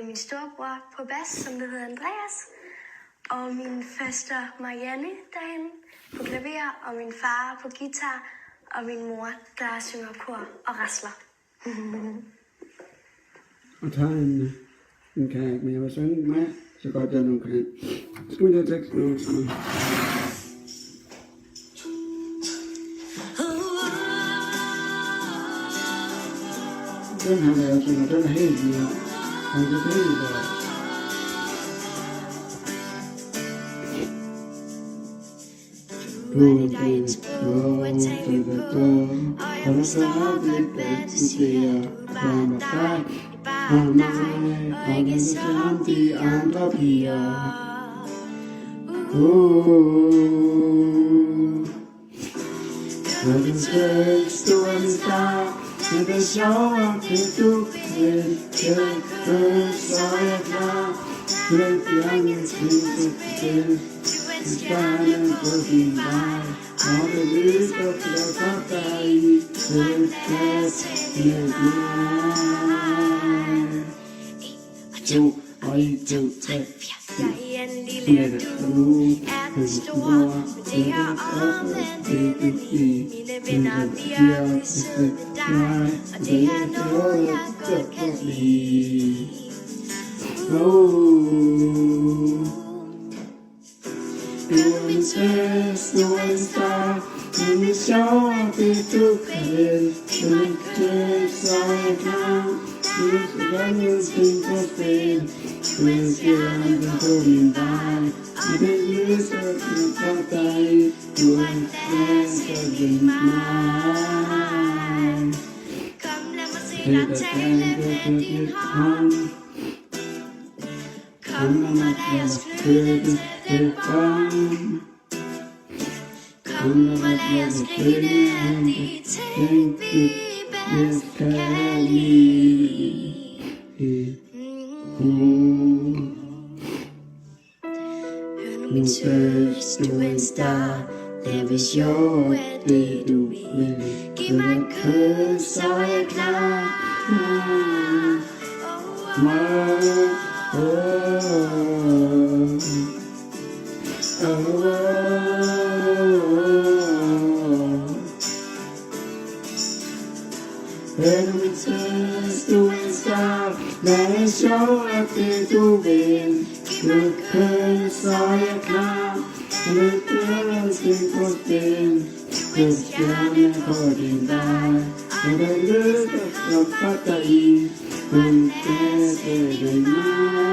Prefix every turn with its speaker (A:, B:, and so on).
A: Min storebror på bas, som det hedder Andreas, og min faster Marianne derhen på klaver, og min far på guitar, og min mor, der synger kor og rasler.
B: Og tager en kajak, men jeg vil synge med, så godt jeg nu kan. Skal vi tage teksten nu? Den her der jeg synger, den er helt ny. MGP der. Du er dagens bog, at tale på, og der står lidt fantasy og bare med dig, bare mig, og ikke som de andre piger. Verdens højeste du er en star, men det er sjovt, at du vil kæmpe, så er jeg klar. Du er fjernens vinterkveld, du er stjernen på din vej, og det lyser for dig i den plads med mig. 2 og 1, 2, 3, 4.
A: Jeg er en lille du, er den store, men det er omvendt mine venner bliver ved dig, og det er noget jeg godt kan lide. Du er min søs, du er en star, men det er sjovt, det du kan. Du er en køb, så er jeg klar. Du skal gøre noget ting på spil. Du er stjernen på din vej, og det lyser for dig. Du er en flaske ved mig. Kom, lad mig se dig tale med din hånd. Kom, lad os flytte til bånd. Kom, lad os grine af de ting, vi bedst kan lide. Hør nu min søs, du er en star. Lav et sjov af det du vil. Giv mig en kys, så er jeg klar. Hør nu min søs, du er en star. Lav et sjov af det du vil. Giv mig en kys, så er jeg klar. Og det gør ting på spil. Det stjerne på din vej, og der lyder for dig i. Men det er det mig.